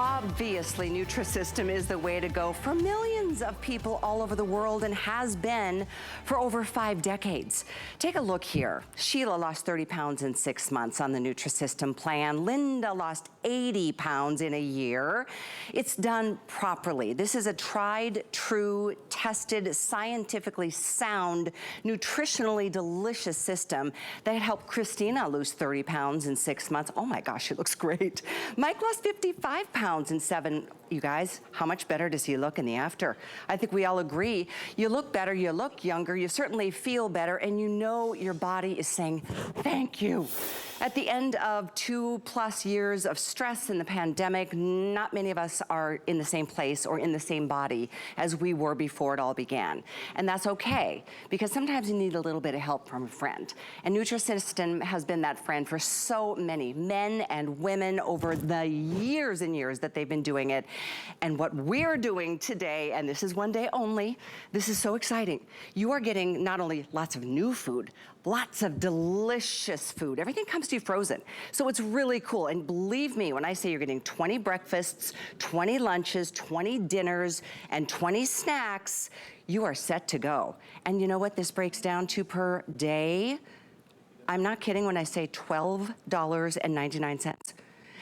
Obviously, Nutrisystem is the way to go for millions of people all over the world and has been for over 5 decades. Take a look here. Sheila lost 30 pounds in 6 months on the Nutrisystem plan. Linda lost 80 pounds in a year. It's done properly. This is a tried, true, tested, scientifically sound, nutritionally delicious system that helped Christina lose 30 pounds in 6 months. Oh my gosh, she looks great. Mike lost 55 pounds in 7. You guys, how much better does he look in the after? I think we all agree. You look better, you look younger, you certainly feel better, and you know your body is saying, thank you. At the end of 2+ years of stress in the pandemic, not many of us are in the same place or in the same body as we were before it all began. And that's okay, because sometimes you need a little bit of help from a friend. And Nutrisystem has been that friend for so many men and women over the years and years that they've been doing it. And what we're doing today, and this is one day only, this is so exciting. You are getting not only lots of new food, lots of delicious food. Everything comes to you frozen. So it's really cool. And believe me, when I say you're getting 20 breakfasts, 20 lunches, 20 dinners, and 20 snacks, you are set to go. And you know what this breaks down to per day? I'm not kidding when I say $12.99.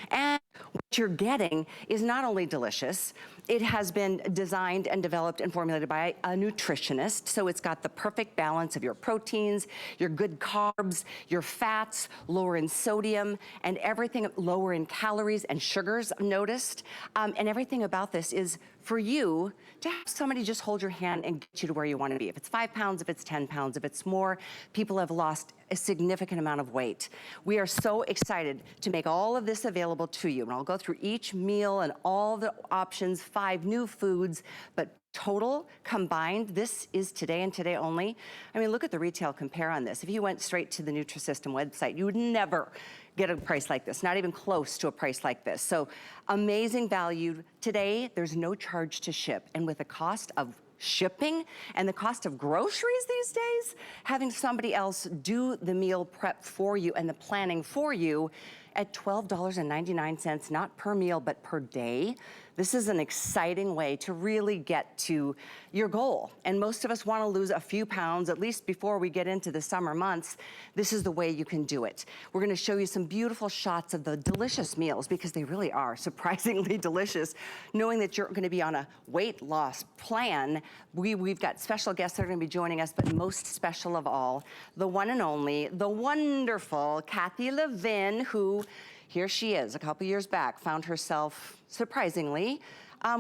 And what you're getting is not only delicious, it has been designed and developed and formulated by a nutritionist, so it's got the perfect balance of your proteins, your good carbs, your fats, lower in sodium, and everything lower in calories and sugars, noticed. And everything about this is for you to have somebody just hold your hand and get you to where you want to be. If it's 5 pounds, if it's 10 pounds, if it's more, people have lost a significant amount of weight. We are so excited to make all of this available to you. And I'll go through each meal and all the options, 5 new foods, but total combined, this is today and today only. I mean, look at the retail compare on this. If you went straight to the Nutrisystem website, you would never get a price like this, not even close to a price like this. So amazing value. Today, there's no charge to ship. And with the cost of shipping and the cost of groceries these days, having somebody else do the meal prep for you and the planning for you at $12.99, not per meal, but per day. This is an exciting way to really get to your goal. And most of us want to lose a few pounds, at least before we get into the summer months. This is the way you can do it. We're going to show you some beautiful shots of the delicious meals, because they really are surprisingly delicious. Knowing that you're going to be on a weight loss plan, we've got special guests that are going to be joining us, but most special of all, the one and only, the wonderful Kathy Levin, who, here she is, a couple years back, found herself, surprisingly,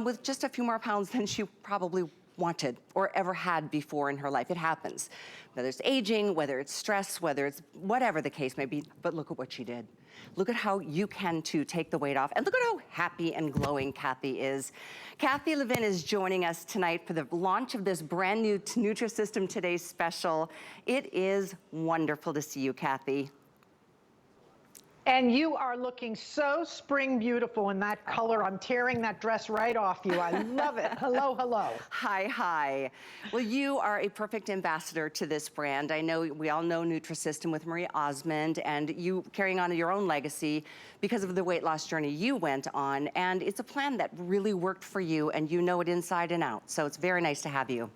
with just a few more pounds than she probably wanted or ever had before in her life. It happens. Whether it's aging, whether it's stress, whether it's whatever the case may be, but look at what she did. Look at how you can too take the weight off, and look at how happy and glowing Kathy is. Kathy Levin is joining us tonight for the launch of this brand new Nutrisystem Today special. It is wonderful to see you, Kathy. And you are looking so spring beautiful in that color. I'm tearing that dress right off you. I love it. Hello, hello. Hi, hi. Well, you are a perfect ambassador to this brand. I know we all know Nutrisystem with Marie Osmond, and you carrying on your own legacy because of the weight loss journey you went on. And it's a plan that really worked for you, and you know it inside and out. So it's very nice to have you.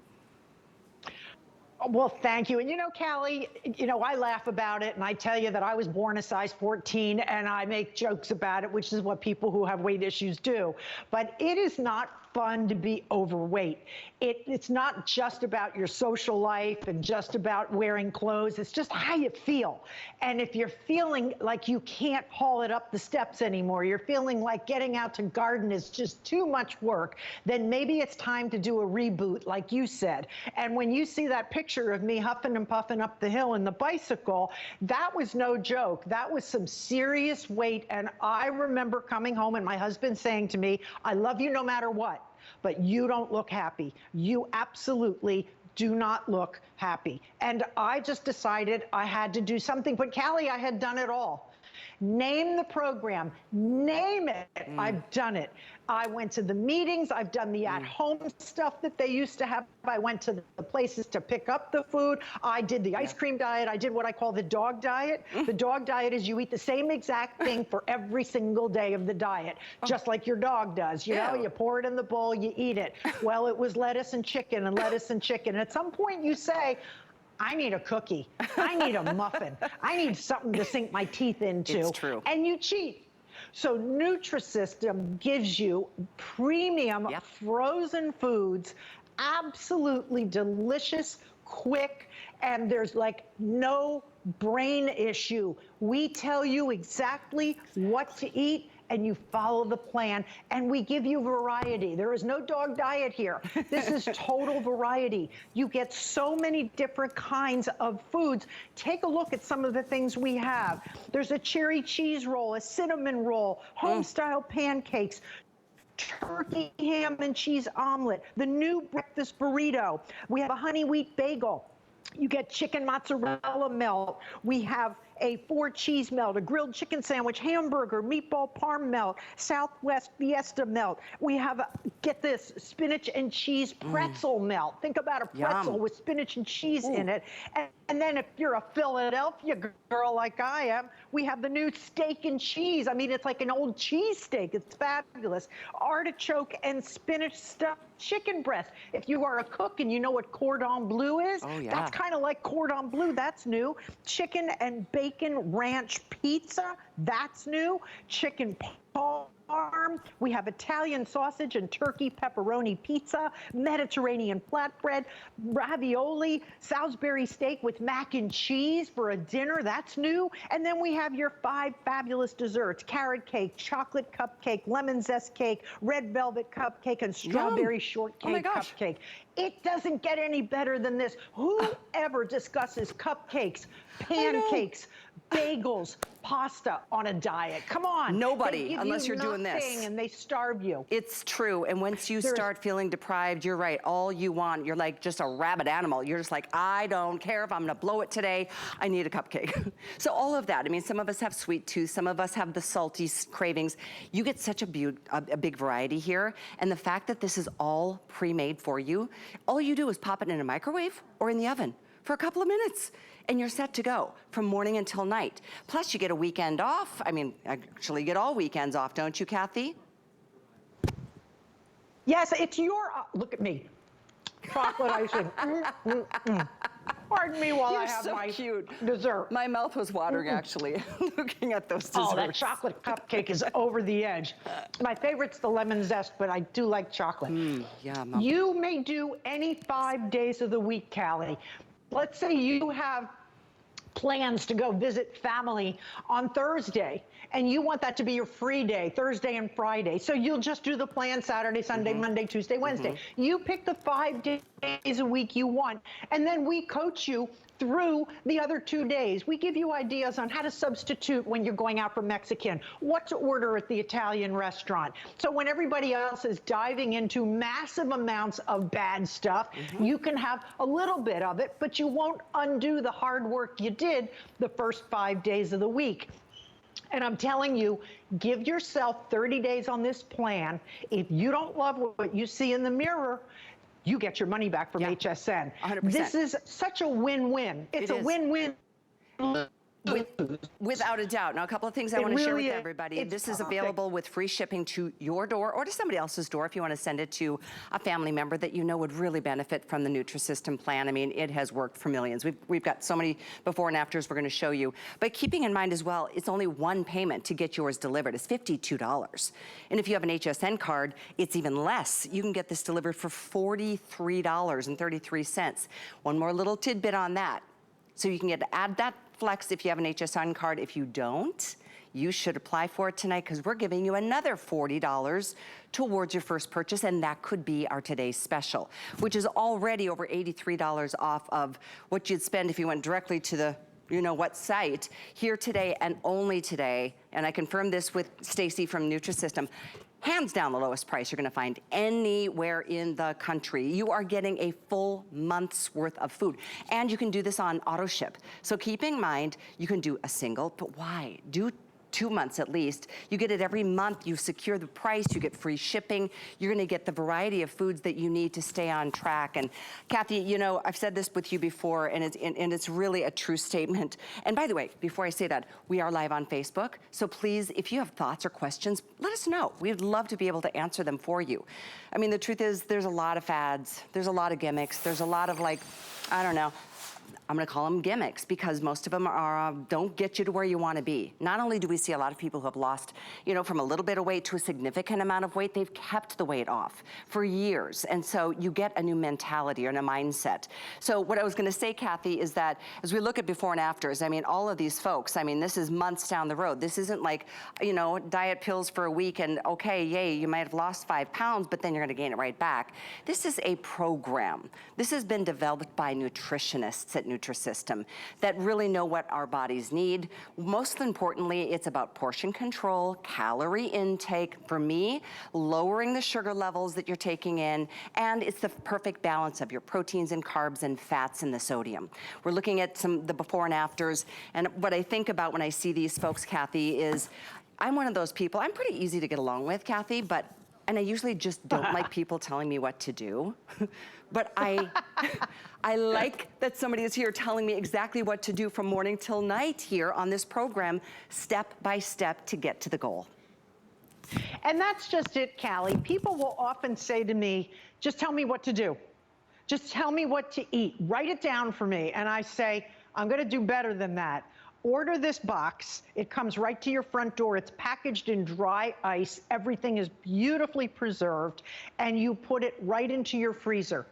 Well, thank you. And you know, Callie, you know, I laugh about it and I tell you that I was born a size 14 and I make jokes about it, which is what people who have weight issues do. But it is not fun to be overweight. It's not just about your social life and just about wearing clothes. It's just how you feel. And if you're feeling like you can't haul it up the steps anymore, you're feeling like getting out to garden is just too much work, then maybe it's time to do a reboot, like you said. And when you see that picture of me huffing and puffing up the hill in the bicycle, that was no joke. That was some serious weight. And I remember coming home and my husband saying to me, I love you no matter what, but you don't look happy. You absolutely do not look happy. And I just decided I had to do something. But Callie, I had done it all. Name the program, name it. I've done it. I went to the meetings. I've done the at-home stuff that they used to have. I went to the places to pick up the food. I did the ice cream diet. I did what I call the dog diet. The dog diet is you eat the same exact thing for every single day of the diet, just like your dog does. You know, you pour it in the bowl, you eat it. Well, it was lettuce and chicken and lettuce and chicken. And at some point you say, I need a cookie. I need a muffin. I need something to sink my teeth into. It's true. And you cheat. So Nutrisystem gives you premium frozen foods, absolutely delicious, quick, and there's like no brain issue. We tell you exactly what to eat and you follow the plan, and we give you variety. There is no dog diet here. This is total variety. You get so many different kinds of foods. Take a look at some of the things we have. There's a cherry cheese roll, a cinnamon roll, Homestyle Pancakes, turkey ham and cheese omelet, the new breakfast burrito. We have a honey wheat bagel. You get chicken mozzarella melt. We have a 4-cheese melt, a grilled chicken sandwich, hamburger, meatball parm melt, Southwest Fiesta melt. We have, get this, spinach and cheese pretzel melt. Think about a pretzel with spinach and cheese in it. And then if you're a Philadelphia girl like I am, we have the new steak and cheese. I mean, it's like an old cheese steak. It's fabulous. Artichoke and spinach stuffed chicken breast. If you are a cook and you know what cordon bleu is, that's kind of like cordon bleu. That's new. Chicken and bacon ranch pizza. That's new. Chicken parm. We have Italian sausage and turkey pepperoni pizza, Mediterranean flatbread, ravioli, Salisbury steak with mac and cheese for a dinner. That's new. And then we have your 5 fabulous desserts: carrot cake, chocolate cupcake, lemon zest cake, red velvet cupcake, and strawberry shortcake cupcake. It doesn't get any better than this. Whoever discusses cupcakes, pancakes, bagels, pasta on a diet? Come on. Nobody, unless you're doing this. And they starve you. It's true. And once you start feeling deprived, you're right. All you want, you're like just a rabid animal. You're just like, I don't care if I'm going to blow it today. I need a cupcake. So all of that. I mean, some of us have sweet tooth. Some of us have the salty cravings. You get such a big variety here. And the fact that this is all pre-made for you, all you do is pop it in a microwave or in the oven for a couple of minutes, and you're set to go from morning until night. Plus, you get a weekend off. I mean, actually, you get all weekends off, don't you, Kathy? Yes, it's your, look at me, chocolate icing. Pardon me while I have my dessert. My mouth was watering, actually, looking at those desserts. Oh, that chocolate cupcake is over the edge. My favorite's the lemon zest, but I do like chocolate. Yum. You may do any 5 days of the week, Callie. Let's say you have plans to go visit family on Thursday, and you want that to be your free day, Thursday and Friday. So you'll just do the plan Saturday, Sunday, Monday, Tuesday, Wednesday. You pick the 5 days a week you want, and then we coach you through the other 2 days. We give you ideas on how to substitute when you're going out for Mexican, what to order at the Italian restaurant. So when everybody else is diving into massive amounts of bad stuff, you can have a little bit of it, but you won't undo the hard work you did the first 5 days of the week. And I'm telling you, give yourself 30 days on this plan. If you don't love what you see in the mirror, you get your money back from HSN. 100%. This is such a win-win. It's a win-win. Without a doubt. Now, a couple of things I want to share with everybody. This is available with free shipping to your door or to somebody else's door if you want to send it to a family member that you know would really benefit from the Nutrisystem plan. I mean, it has worked for millions. We've got so many before and afters we're going to show you. But keeping in mind as well, it's only one payment to get yours delivered. It's $52. And if you have an HSN card, it's even less. You can get this delivered for $43.33. One more little tidbit on that. So you can add that flex if you have an HSN card. If you don't, you should apply for it tonight because we're giving you another $40 towards your first purchase, and that could be our today's special, which is already over $83 off of what you'd spend if you went directly to the you-know-what site. Here today and only today, and I confirmed this with Stacy from Nutrisystem, hands down the lowest price you're gonna find anywhere in the country. You are getting a full month's worth of food. And you can do this on auto ship. So keep in mind, you can do a single, but why? Do 2 months at least. You get it every month, you secure the price, you get free shipping, you're gonna get the variety of foods that you need to stay on track. And Kathy, you know, I've said this with you before, and it's really a true statement. And by the way, before I say that, we are live on Facebook, so please, if you have thoughts or questions, let us know. We'd love to be able to answer them for you. I mean, the truth is, there's a lot of fads, there's a lot of gimmicks, there's a lot of like, I don't know, I'm gonna call them gimmicks because most of them are, don't get you to where you wanna be. Not only do we see a lot of people who have lost, you know, from a little bit of weight to a significant amount of weight, they've kept the weight off for years. And so you get a new mentality and a mindset. So what I was gonna say, Kathy, is that as we look at before and afters, I mean, all of these folks, I mean, this is months down the road. This isn't like, you know, diet pills for a week and okay, yay, you might have lost 5 pounds, but then you're gonna gain it right back. This is a program. This has been developed by nutritionists at Nutrisystem that really know what our bodies need. Most importantly, it's about portion control, calorie intake, for me, lowering the sugar levels that you're taking in, and it's the perfect balance of your proteins and carbs and fats and the sodium. We're looking at the before and afters, and what I think about when I see these folks, Kathy, is I'm one of those people, I'm pretty easy to get along with, Kathy, and I usually just don't like people telling me what to do. But I like that somebody is here telling me exactly what to do from morning till night here on this program, step by step to get to the goal. And that's just it, Callie. People will often say to me, just tell me what to do. Just tell me what to eat. Write it down for me. And I say, I'm gonna do better than that. Order this box. It comes right to your front door. It's packaged in dry ice. Everything is beautifully preserved, and you put it right into your freezer.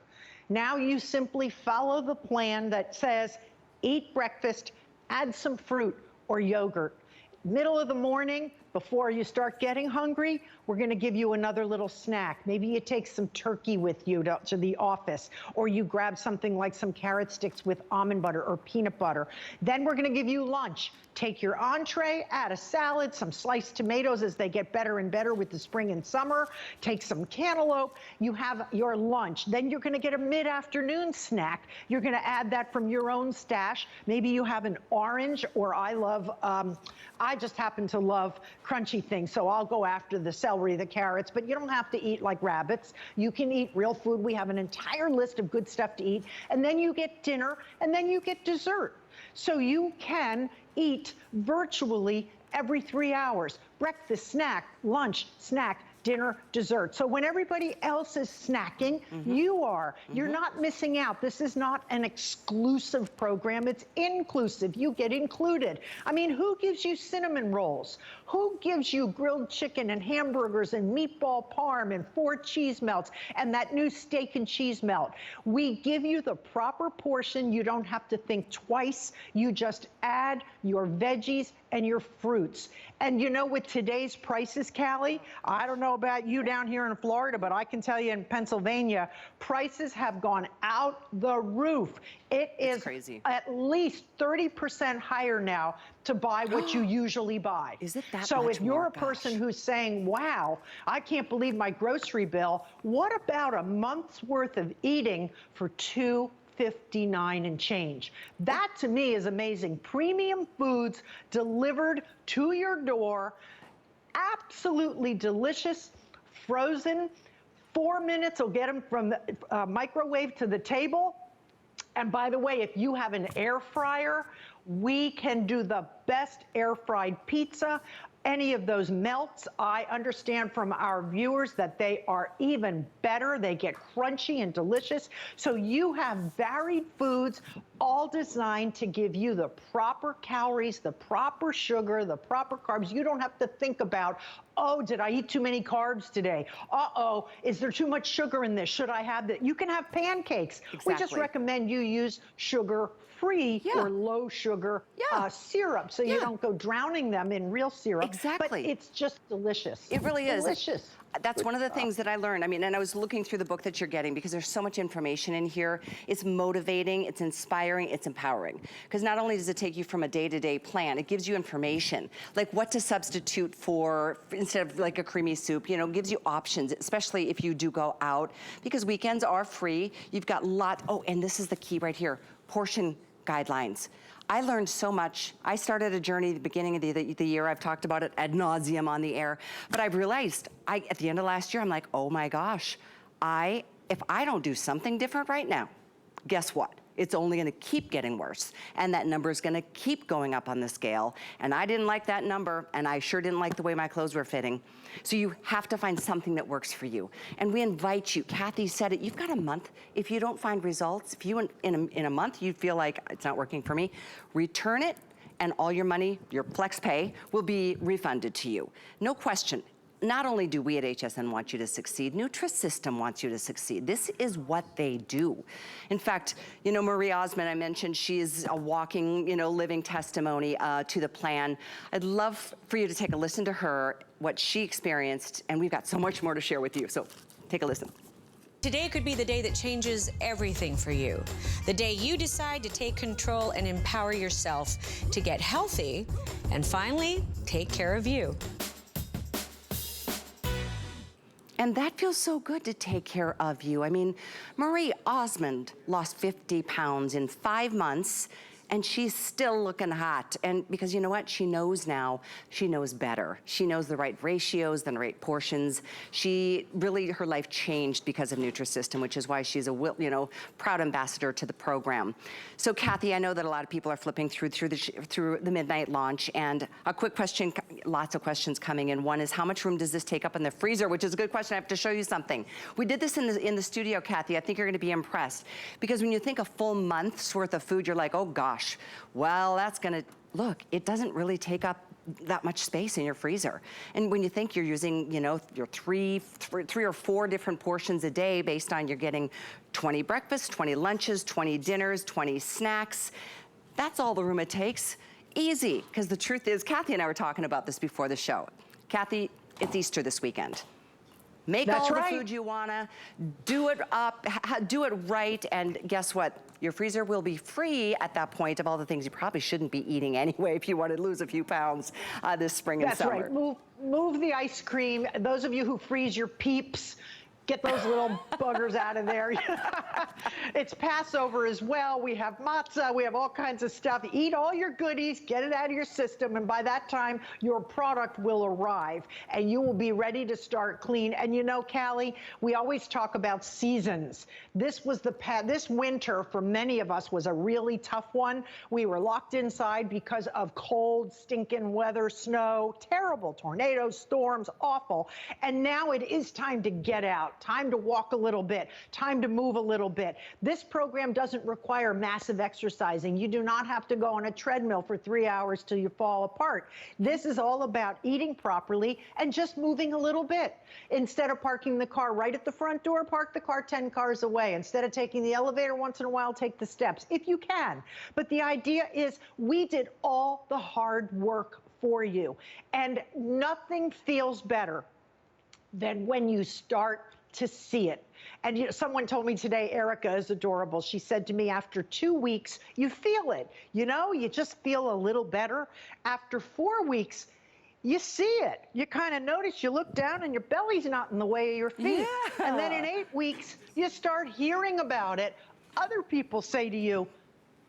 Now you simply follow the plan that says, eat breakfast, add some fruit or yogurt. Middle of the morning, before you start getting hungry, we're gonna give you another little snack. Maybe you take some turkey with you to the office, or you grab something like some carrot sticks with almond butter or peanut butter. Then we're gonna give you lunch. Take your entree, add a salad, some sliced tomatoes as they get better and better with the spring and summer. Take some cantaloupe. You have your lunch. Then you're gonna get a mid-afternoon snack. You're gonna add that from your own stash. Maybe you have an orange, or I just happen to love crunchy things, so I'll go after the celery, the carrots, but you don't have to eat like rabbits. You can eat real food. We have an entire list of good stuff to eat, and then you get dinner, and then you get dessert. So you can eat virtually every 3 hours. Breakfast, snack, lunch, snack, dinner, dessert. So when everybody else is snacking, you are. You're not missing out. This is not an exclusive program. It's inclusive. You get included. I mean, who gives you cinnamon rolls? Who gives you grilled chicken and hamburgers and meatball parm and 4 cheese melts and that new steak and cheese melt? We give you the proper portion. You don't have to think twice. You just add your veggies and your fruits. And you know, with today's prices, Callie, I don't know about you down here in Florida, but I can tell you in Pennsylvania, prices have gone out the roof. It is crazy. At least 30% higher now to buy what you usually buy. Is it that So much if you're more? a person who's saying, wow, I can't believe my grocery bill, what about a month's worth of eating for $2.59 and change? That to me is amazing. Premium foods delivered to your door, absolutely delicious, frozen. 4 minutes will get them from the microwave to the table. And by the way, if you have an air fryer, we can do the best air fried pizza. Any of those melts, I understand from our viewers that they are even better. They get crunchy and delicious. So you have varied foods, all designed to give you the proper calories, the proper sugar, the proper carbs. You don't have to think about, oh, did I eat too many carbs today? Uh-oh, is there too much sugar in this? Should I have that? You can have pancakes. Exactly. We just recommend you use sugar-free or low sugar syrup, so you don't go drowning them in real syrup. Exactly. But it's just delicious. It really is. Delicious. That's one of the things that I learned. I mean, and I was looking through the book that you're getting because there's so much information in here. It's motivating, it's inspiring, it's empowering. Because not only does it take you from a day-to-day plan, it gives you information, like what to substitute for instead of like a creamy soup, you know, gives you options, especially if you do go out, because weekends are free. You've got oh, and this is the key right here, portion guidelines. I learned so much. I started a journey at the beginning of the year. I've talked about it ad nauseum on the air, but I've realized at the end of last year, I'm like, oh my gosh, if I don't do something different right now, guess what? It's only gonna keep getting worse. And that number is gonna keep going up on the scale. And I didn't like that number, and I sure didn't like the way my clothes were fitting. So you have to find something that works for you. And we invite you, Kathy said it, you've got a month. If you don't find results, if you in a month you feel like it's not working for me, return it, and all your money, your flex pay, will be refunded to you. No question. Not only do we at HSN want you to succeed, Nutrisystem wants you to succeed. This is what they do. In fact, you know, Marie Osmond, I mentioned, she is a walking, you know, living testimony to the plan. I'd love for you to take a listen to her, what she experienced, and we've got so much more to share with you. So take a listen. Today could be the day that changes everything for you. The day you decide to take control and empower yourself to get healthy and finally take care of you. And that feels so good to take care of you. I mean, Marie Osmond lost 50 pounds in 5 months, and she's still looking hot. And because you know what? She knows now, she knows better. She knows the right ratios, the right portions. Her life changed because of Nutrisystem, which is why she's a proud ambassador to the program. So Kathy, I know that a lot of people are flipping through the midnight launch, and a quick question, lots of questions coming in. One is, how much room does this take up in the freezer? Which is a good question. I have to show you something. We did this in the studio, Kathy. I think you're gonna be impressed. Because when you think a full month's worth of food, you're like, oh gosh, well, look, it doesn't really take up that much space in your freezer. And when you think you're using, you know, your three or four different portions a day based on you're getting 20 breakfasts, 20 lunches, 20 dinners, 20 snacks, that's all the room it takes. Easy, because the truth is, Kathy and I were talking about this before the show. Kathy, it's Easter this weekend. Make That's all right. the food you wanna, do it up, do it right, and guess what? Your freezer will be free at that point of all the things you probably shouldn't be eating anyway if you want to lose a few pounds this spring and summer. That's right. Move the ice cream. Those of you who freeze your Peeps, get those little buggers out of there. It's Passover as well. We have matzah. We have all kinds of stuff. Eat all your goodies. Get it out of your system. And by that time, your product will arrive. And you will be ready to start clean. And you know, Callie, we always talk about seasons. This winter, for many of us, was a really tough one. We were locked inside because of cold, stinking weather, snow, terrible tornadoes, storms, awful. And now it is time to get out. Time to walk a little bit, time to move a little bit. This program doesn't require massive exercising. You do not have to go on a treadmill for 3 hours till you fall apart. This is all about eating properly and just moving a little bit. Instead of parking the car right at the front door, park the car 10 cars away. Instead of taking the elevator once in a while, take the steps, if you can. But the idea is we did all the hard work for you. And nothing feels better than when you start to see it. And you know, someone told me today, Erica is adorable. She said to me, after 2 weeks, you feel it. You know, you just feel a little better. After 4 weeks, you see it. You kind of notice, you look down and your belly's not in the way of your feet. Yeah. And then in 8 weeks, you start hearing about it. Other people say to you,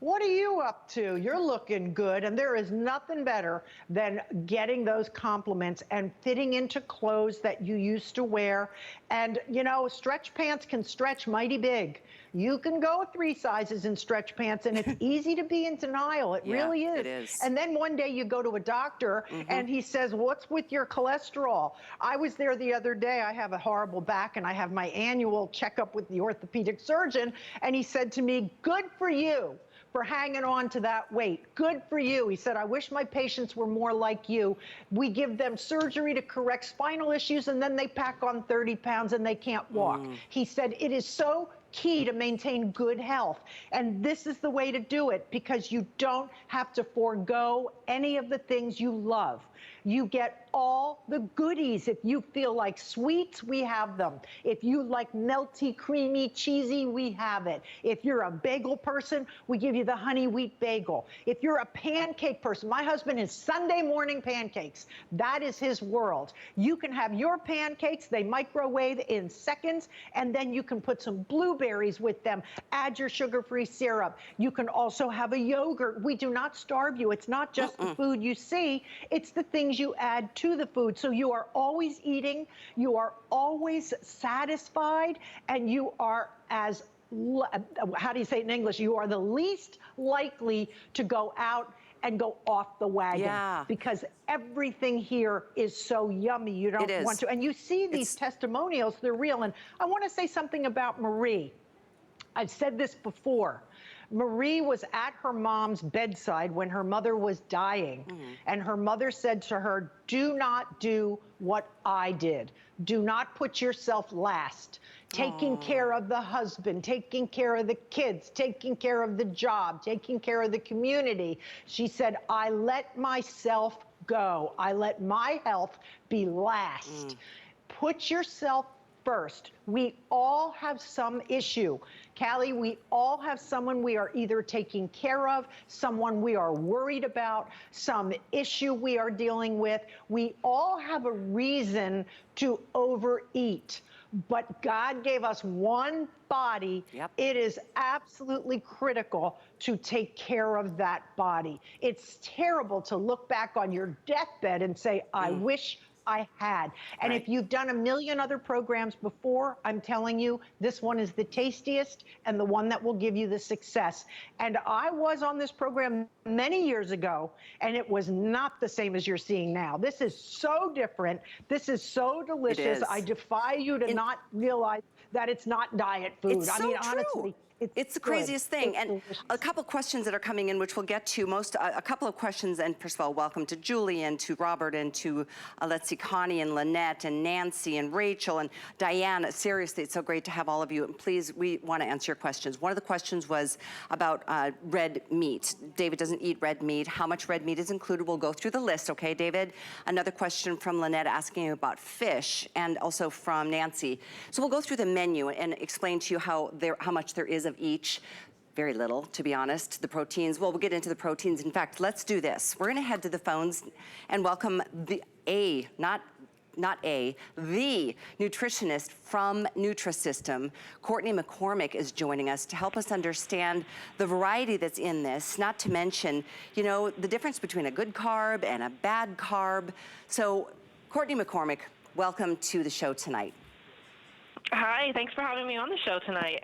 what are you up to? You're looking good. And there is nothing better than getting those compliments and fitting into clothes that you used to wear. And, you know, stretch pants can stretch mighty big. You can go 3 sizes in stretch pants, and it's easy to be in denial. It really is. It is. And then one day you go to a doctor, and he says, what's with your cholesterol? I was there the other day. I have a horrible back, and I have my annual checkup with the orthopedic surgeon, and he said to me, good for you for hanging on to that weight. Good for you. He said, I wish my patients were more like you. We give them surgery to correct spinal issues, and then they pack on 30 pounds and they can't walk. He said, it is so key to maintain good health. And this is the way to do it, because you don't have to forego any of the things you love. You get all the goodies. If you feel like sweets, we have them. If you like melty, creamy, cheesy, we have it. If you're a bagel person, we give you the honey wheat bagel. If you're a pancake person, my husband is Sunday morning pancakes. That is his world. You can have your pancakes, they microwave in seconds, and then you can put some blueberries with them. Add your sugar-free syrup. You can also have a yogurt. We do not starve you. It's not just the food you see, it's the things you add to the food. So you are always eating, you are always satisfied, and you are as, how do you say it in English? You are the least likely to go out and go off the wagon, because everything here is so yummy. You don't want to, and you see these testimonials, they're real. And I want to say something about Marie. I've said this before. Marie was at her mom's bedside when her mother was dying, and her mother said to her, do not do what I did. Do not put yourself last. Taking care of the husband, taking care of the kids, taking care of the job, taking care of the community. She said, I let myself go. I let my health be last. Put yourself first. We all have some issue. Callie, we all have someone we are either taking care of, someone we are worried about, some issue we are dealing with. We all have a reason to overeat. But God gave us one body. It is absolutely critical to take care of that body. It's terrible to look back on your deathbed and say, I wish I had. And if you've done a million other programs before, I'm telling you, this one is the tastiest and the one that will give you the success. And I was on this program many years ago, and it was not the same as you're seeing now. This is so different. This is so delicious. I defy you to not realize that it's not diet food. It's so true. Honestly, it's the craziest thing. And a couple questions that are coming in, which we'll get to. A couple of questions, and first of all, welcome to Julie and to Robert and to, let's see, Connie and Lynette and Nancy and Rachel and Diana. Seriously, it's so great to have all of you. And please, we want to answer your questions. One of the questions was about red meat. David doesn't eat red meat. How much red meat is included? We'll go through the list, okay, David? Another question from Lynette asking about fish, and also from Nancy. So we'll go through the menu and explain to you how much there is of each. Very little, to be honest. The proteins, well, we'll get into the proteins. In fact, let's do this. We're gonna head to the phones and welcome the nutritionist from Nutrisystem. Courtney McCormick is joining us to help us understand the variety that's in this, not to mention, you know, the difference between a good carb and a bad carb. So, Courtney McCormick, welcome to the show tonight. Hi, thanks for having me on the show tonight.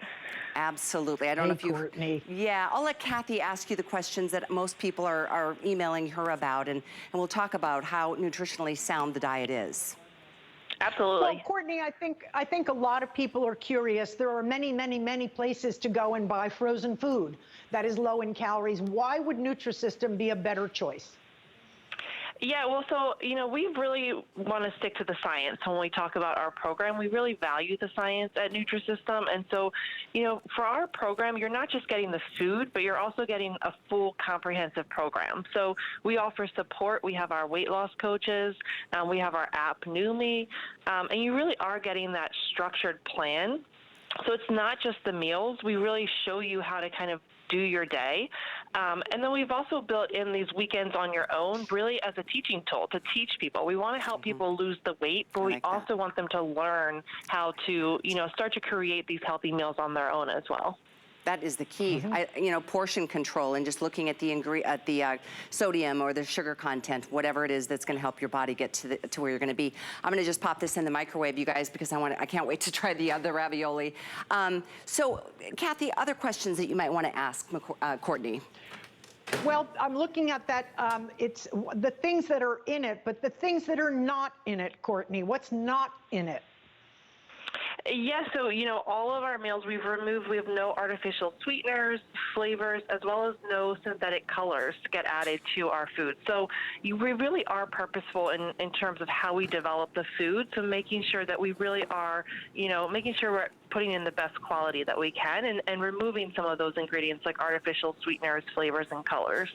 Absolutely. I don't know if you... Courtney. Yeah, I'll let Kathy ask you the questions that most people are emailing her about, and we'll talk about how nutritionally sound the diet is. Absolutely. Well, Courtney, I think a lot of people are curious. There are many, many, many places to go and buy frozen food that is low in calories. Why would Nutrisystem be a better choice? Yeah, well, so, you know, we really want to stick to the science when we talk about our program. We really value the science at Nutrisystem. And so, you know, for our program, you're not just getting the food, but you're also getting a full comprehensive program. So we offer support. We have our weight loss coaches. We have our app, Numi. And you really are getting that structured plan. So it's not just the meals. We really show you how to kind of do your day. And then we've also built in these weekends on your own, really as a teaching tool to teach people. We want to help people lose the weight, but we also want them to learn how to, you know, start to create these healthy meals on their own as well. That is the key. You know, portion control and just looking at the sodium or the sugar content, whatever it is that's going to help your body get to where you're going to be. I'm going to just pop this in the microwave, you guys, because I can't wait to try the ravioli. So, Kathy, other questions that you might want to ask Courtney. Well, I'm looking at that. It's the things that are in it, but the things that are not in it, Courtney. What's not in it? Yeah, so, you know, all of our meals we have no artificial sweeteners, flavors, as well as no synthetic colors get added to our food. So we really are purposeful in terms of how we develop the food, so making sure that we really are, you know, making sure we're putting in the best quality that we can and removing some of those ingredients like artificial sweeteners, flavors, and colors.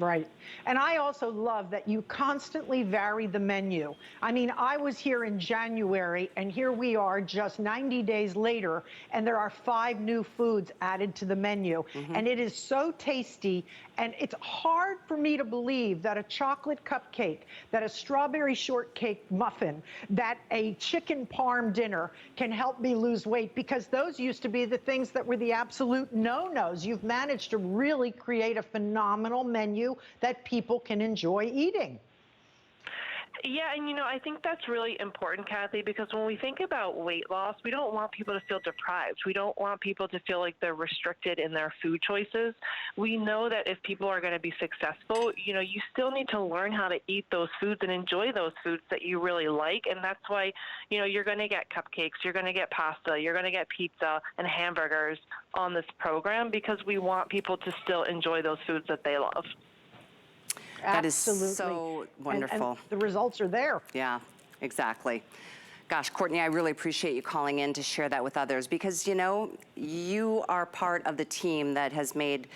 Right. And I also love that you constantly vary the menu. I mean, I was here in January, and here we are just 90 days later, and there are 5 new foods added to the menu. And it is so tasty, and it's hard for me to believe that a chocolate cupcake, that a strawberry shortcake muffin, that a chicken parm dinner can help me lose weight, because those used to be the things that were the absolute no-nos. You've managed to really create a phenomenal menu that people can enjoy eating. Yeah, and I think that's really important, Kathy, because when we think about weight loss, we don't want people to feel deprived. We don't want people to feel like they're restricted in their food choices. We know that if people are going to be successful, you still need to learn how to eat those foods and enjoy those foods that you really like. And that's why, you're going to get cupcakes, you're going to get pasta, you're going to get pizza and hamburgers on this program, because we want people to still enjoy those foods that they love. That is Absolutely. so wonderful. And the results are there. Yeah, exactly. Gosh, Courtney, I really appreciate you calling in to share that with others, because, you are part of the team that has made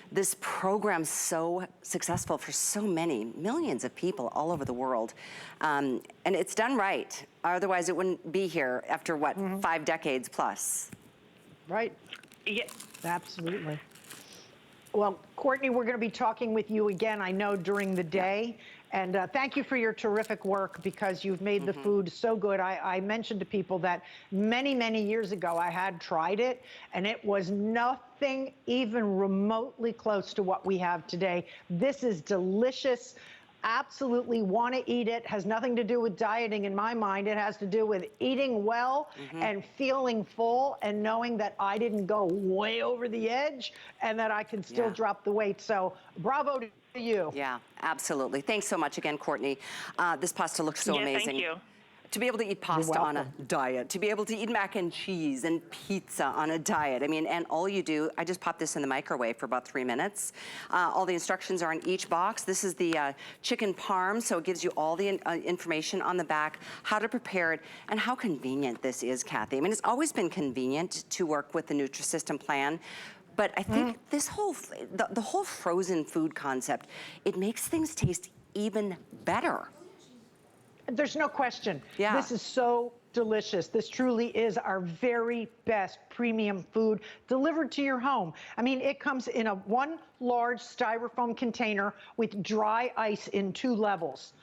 this program so successful for so many millions of people all over the world. And it's done right. Otherwise, it wouldn't be here after, 5 decades plus. Right. Yeah. Absolutely. Well, Courtney, we're going to be talking with you again, I know, during the day. And thank you for your terrific work, because you've made the food so good. I mentioned to people that many, many years ago I had tried it, and it was nothing even remotely close to what we have today. This is delicious. Absolutely want to eat it. Has nothing to do with dieting in my mind. It has to do with eating well and feeling full, and knowing that I didn't go way over the edge and that I can still drop the weight. So bravo to you. Yeah, absolutely. Thanks so much again, Courtney. This pasta looks so amazing. Thank you. To be able to eat pasta on a diet, to be able to eat mac and cheese and pizza on a diet. I mean, and all you do, I just pop this in the microwave for about 3 minutes. All the instructions are in each box. This is the chicken parm, so it gives you all the information on the back, how to prepare it, and how convenient this is, Kathy. I mean, it's always been convenient to work with the Nutrisystem plan. But I think this whole, the whole frozen food concept, it makes things taste even better. There's no question. Yeah. This is so delicious. This truly is our very best premium food delivered to your home. I mean, it comes in one large styrofoam container with dry ice in 2 levels.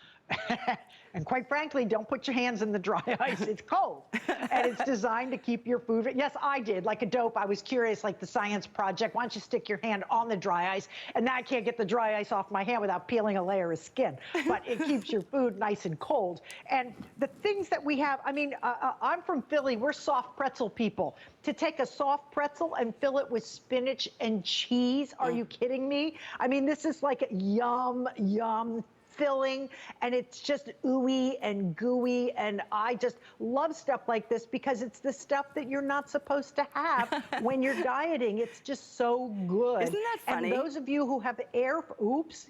And quite frankly, don't put your hands in the dry ice. It's cold. And it's designed to keep your food. Yes, I did. Like a dope, I was curious, like the science project. Why don't you stick your hand on the dry ice? And now I can't get the dry ice off my hand without peeling a layer of skin. But it keeps your food nice and cold. And the things that we have, I mean, I'm from Philly. We're soft pretzel people. To take a soft pretzel and fill it with spinach and cheese, are you kidding me? I mean, this is like yum, yum filling, and it's just ooey and gooey, and I just love stuff like this, because it's the stuff that you're not supposed to have when you're dieting. It's just so good. Isn't that funny? And those of you who have those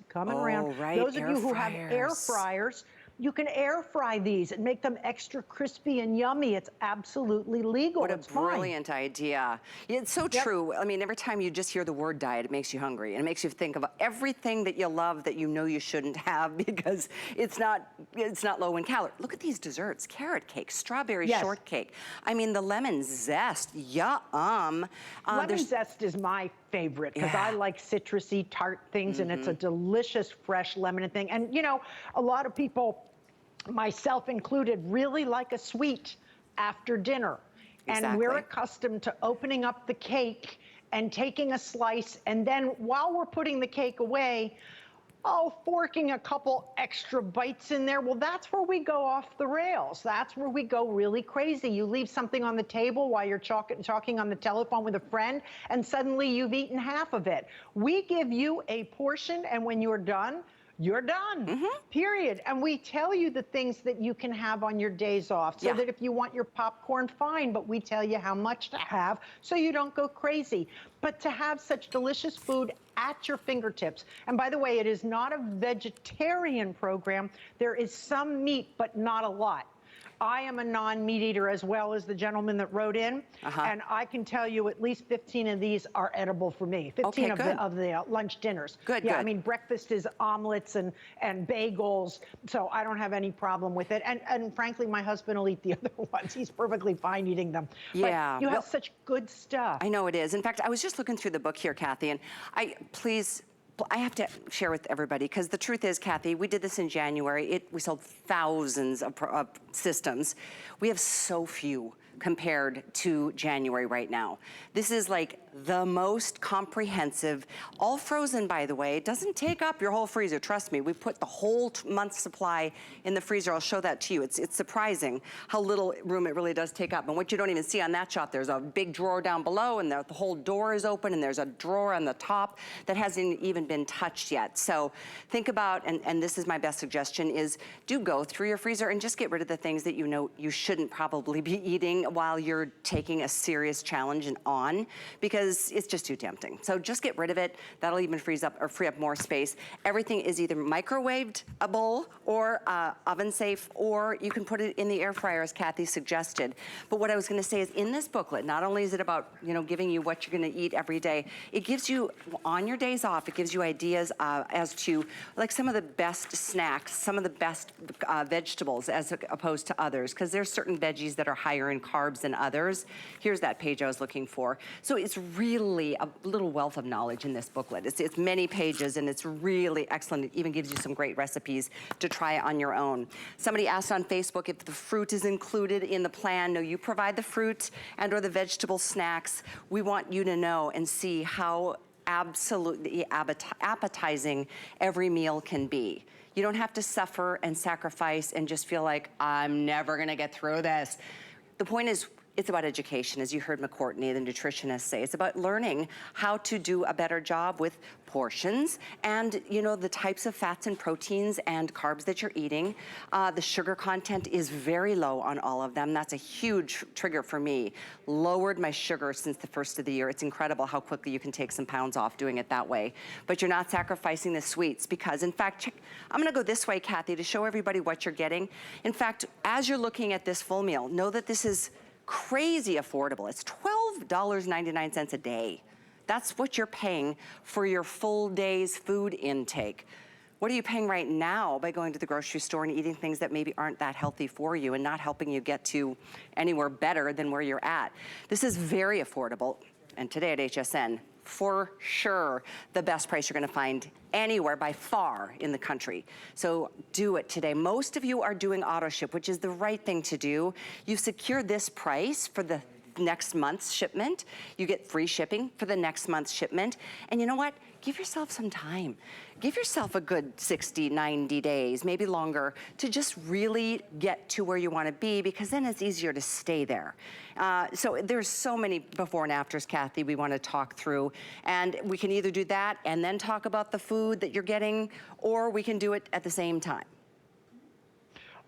of you who have air fryers, you can air fry these and make them extra crispy and yummy. It's absolutely legal. What a brilliant idea. It's so true. I mean, every time you just hear the word diet, it makes you hungry, and it makes you think of everything that you love that you know you shouldn't have, because it's not low in calories. Look at these desserts: carrot cake, strawberry shortcake. I mean, the lemon zest, yum. Lemon zest is my favorite, because I like citrusy tart things, and it's a delicious fresh lemon thing. And a lot of people, myself included, really like a sweet after dinner. And we're accustomed to opening up the cake and taking a slice, and then while we're putting the cake away, forking a couple extra bites in there. Well, that's where we go off the rails. That's where we go really crazy. You leave something on the table while you're talking on the telephone with a friend, and suddenly you've eaten half of it. We give you a portion, and when you're done, you're done, period. And we tell you the things that you can have on your days off, so that if you want your popcorn, fine, but we tell you how much to have so you don't go crazy. But to have such delicious food at your fingertips. And by the way, it is not a vegetarian program. There is some meat, but not a lot. I am a non-meat eater as well as the gentleman that wrote in, and I can tell you at least 15 of these are edible for me. 15 Okay, of the lunch dinners. Good, yeah, good. I mean, breakfast is omelets and bagels, so I don't have any problem with it. And frankly, my husband will eat the other ones. He's perfectly fine eating them. Yeah, But you well, have such good stuff. I know it is. In fact, I was just looking through the book here, Kathy, and I have to share with everybody, because the truth is, Kathy, we did this in January. We sold thousands of systems. We have so few compared to January right now. This is like the most comprehensive, all frozen, by the way. It doesn't take up your whole freezer, trust me. We put the whole month's supply in the freezer. I'll show that to you. It's surprising how little room it really does take up. And what you don't even see on that shot, there's a big drawer down below, and the whole door is open, and there's a drawer on the top that hasn't even been touched yet. So think about, and this is my best suggestion, is do go through your freezer and just get rid of the things that you know you shouldn't probably be eating while you're taking a serious challenge on, because it's just too tempting. So just get rid of it. That'll even free up more space. Everything is either microwaved a bowl or oven safe, or you can put it in the air fryer as Kathy suggested. But what I was gonna say is, in this booklet, not only is it about, you know, giving you what you're gonna eat every day, it gives you, on your days off, it gives you ideas as to like some of the best snacks, some of the best vegetables as opposed to others, because there's certain veggies that are higher in carbs than others. Here's that page I was looking for. So it's really a little wealth of knowledge in this booklet. It's many pages, and it's really excellent. It even gives you some great recipes to try on your own. Somebody asked on Facebook if the fruit is included in the plan. No, you provide the fruit and or the vegetable snacks. We want you to know and see how absolutely appetizing every meal can be. You don't have to suffer and sacrifice and just feel like, I'm never gonna get through this. The point is, it's about education, as you heard Courtney, the nutritionist, say. It's about learning how to do a better job with portions and, you know, the types of fats and proteins and carbs that you're eating. The sugar content is very low on all of them. That's a huge trigger for me. Lowered my sugar since the first of the year. It's incredible how quickly you can take some pounds off doing it that way. But you're not sacrificing the sweets, because, in fact, I'm gonna go this way, Kathy, to show everybody what you're getting. In fact, as you're looking at this full meal, know that this is crazy affordable. It's $12.99 a day. That's what you're paying for your full day's food intake. What are you paying right now by going to the grocery store and eating things that maybe aren't that healthy for you and not helping you get to anywhere better than where you're at? This is very affordable. And today at HSN, for sure, the best price you're gonna find anywhere by far in the country. So do it today. Most of you are doing auto ship, which is the right thing to do. You've secured this price for the next month's shipment. You get free shipping for the next month's shipment. And you know what? Give yourself some time. Give yourself a good 60, 90 days, maybe longer, to just really get to where you want to be, because then it's easier to stay there. So there's so many before and afters, Kathy, we want to talk through. And we can either do that and then talk about the food that you're getting, or we can do it at the same time.